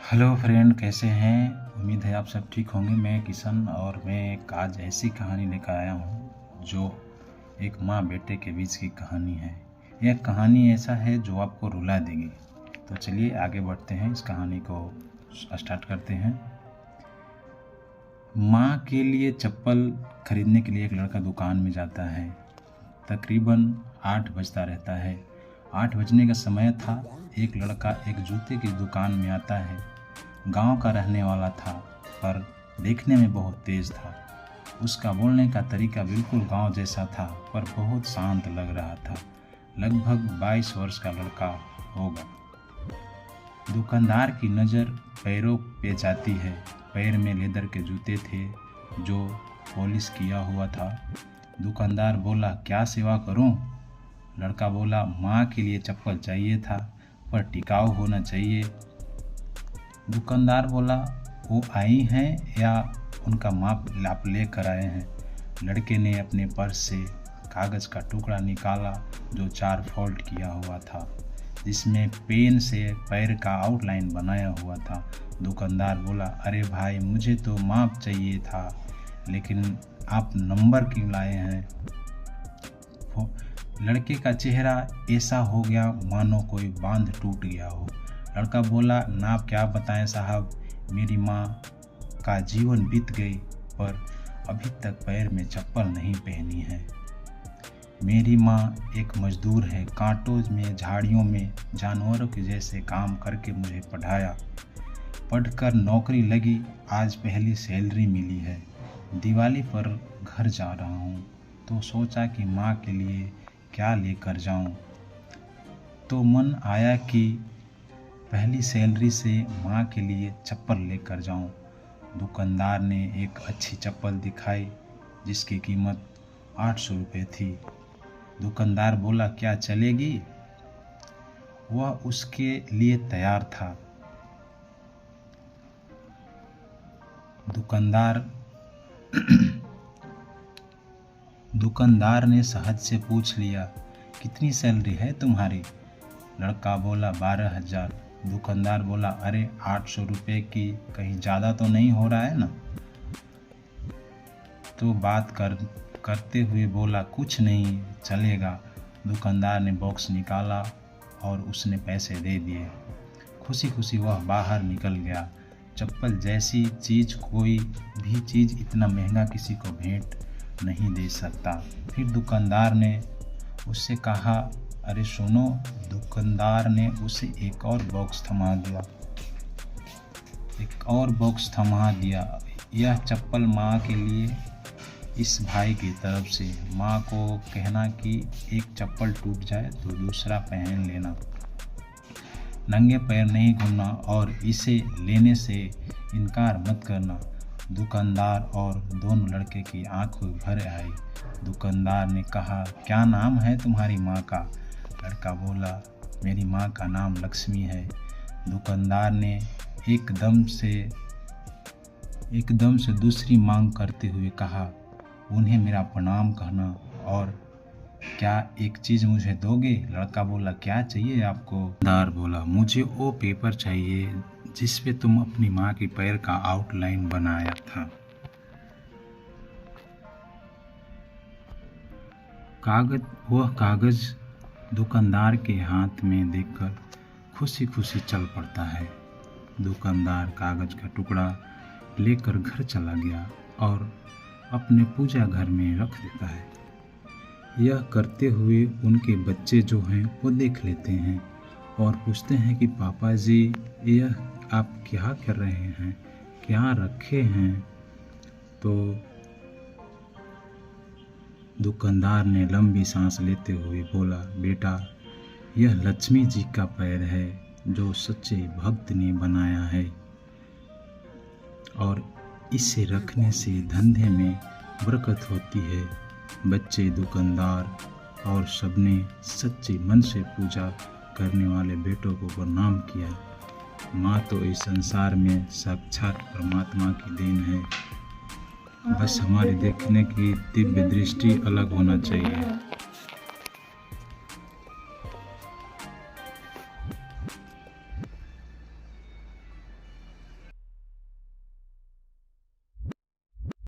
Hello friend, कैसे हैं? उम्मीद है आप सब ठीक होंगे। मैं किशन और मैं एक आज ऐसी कहानी लेकर आया हूँ जो एक माँ बेटे के बीच की कहानी है। यह कहानी ऐसा है जो आपको रुला देगी। तो चलिए आगे बढ़ते हैं, इस कहानी को स्टार्ट करते हैं। माँ के लिए चप्पल खरीदने के लिए एक लड़का दुकान में जाता है। तकरीबन 8 बजता रहता है। 8 बजने का समय था। एक लड़का एक जूते की दुकान में आता है। गांव का रहने वाला था, पर देखने में बहुत तेज था। उसका बोलने का तरीका बिल्कुल गांव जैसा था, पर बहुत शांत लग रहा था। लगभग 22 वर्ष का लड़का होगा। दुकानदार की नज़र पैरों पे जाती है। पैर में लेदर के जूते थे जो पॉलिश किया हुआ था। दुकानदार बोला, क्या सेवा करूं? लड़का बोला, माँ के लिए चप्पल चाहिए था, पर टिकाऊ होना चाहिए। दुकानदार बोला, वो आई हैं या उनका माप आप लेकर आए हैं? लड़के ने अपने पर्स से कागज़ का टुकड़ा निकाला जो 4 फोल्ड किया हुआ था, जिसमें पेन से पैर का आउटलाइन बनाया हुआ था। दुकानदार बोला, अरे भाई, मुझे तो माप चाहिए था, लेकिन आप नंबर क्यों लाए हैं? लड़के का चेहरा ऐसा हो गया मानो कोई बांध टूट गया हो। लड़का बोला, नाप क्या बताएं साहब, मेरी माँ का जीवन बीत गई, पर अभी तक पैर में चप्पल नहीं पहनी है। मेरी माँ एक मजदूर है, कांटों में, झाड़ियों में, जानवरों के जैसे काम करके मुझे पढ़ाया। पढ़कर नौकरी लगी, आज पहली सैलरी मिली है। दिवाली पर घर जा रहा हूँ, तो सोचा कि माँ के लिए क्या लेकर जाऊँ। तो मन आया कि पहली सैलरी से माँ के लिए चप्पल लेकर जाऊँ। दुकानदार ने एक अच्छी चप्पल दिखाई जिसकी कीमत 800 रुपये थी। दुकानदार बोला, क्या चलेगी? वह उसके लिए तैयार था। दुकानदार ने सहज से पूछ लिया, कितनी सैलरी है तुम्हारी? लड़का बोला, 12,000। दुकानदार बोला, अरे 800 रुपये की कहीं ज़्यादा तो नहीं हो रहा है ना? तो बात करते हुए बोला, कुछ नहीं चलेगा। दुकानदार ने बॉक्स निकाला और उसने पैसे दे दिए। खुशी खुशी वह बाहर निकल गया। चप्पल जैसी चीज़, कोई भी चीज़ इतना महंगा किसी को भेंट नहीं दे सकता। फिर दुकानदार ने उससे कहा, अरे सुनो। दुकानदार ने उसे एक और बॉक्स थमा दिया। यह चप्पल माँ के लिए, इस भाई की तरफ से। माँ को कहना कि एक चप्पल टूट जाए तो दूसरा पहन लेना, नंगे पैर नहीं घूमना और इसे लेने से इनकार मत करना। दुकानदार और दोनों लड़के की आंखें भर आई। दुकानदार ने कहा, क्या नाम है तुम्हारी माँ का? लड़का बोला, मेरी माँ का नाम लक्ष्मी है। दुकानदार ने एकदम से दूसरी मांग करते हुए कहा, उन्हें मेरा प्रणाम कहना, और क्या एक चीज़ मुझे दोगे? लड़का बोला, क्या चाहिए आपको? दुकानदार बोला, मुझे वो पेपर चाहिए जिस पे तुम अपनी माँ के पैर का आउटलाइन बनाया था। वह कागज दुकानदार के हाथ में देखकर खुशी खुशी चल पड़ता है। दुकानदार कागज का टुकड़ा लेकर घर चला गया और अपने पूजा घर में रख देता है। यह करते हुए उनके बच्चे जो हैं वो देख लेते हैं और पूछते हैं कि पापा जी, यह आप क्या कर रहे हैं, क्या रखे हैं? तो दुकानदार ने लंबी सांस लेते हुए बोला, बेटा, यह लक्ष्मी जी का पैर है जो सच्चे भक्त ने बनाया है, और इसे रखने से धंधे में बरकत होती है। बच्चे, दुकानदार और सबने सच्चे मन से पूजा करने वाले बेटों को प्रणाम किया। माँ तो इस संसार में साक्षात परमात्मा की देन है, बस हमारी देखने की दिव्य दृष्टि अलग होना चाहिए।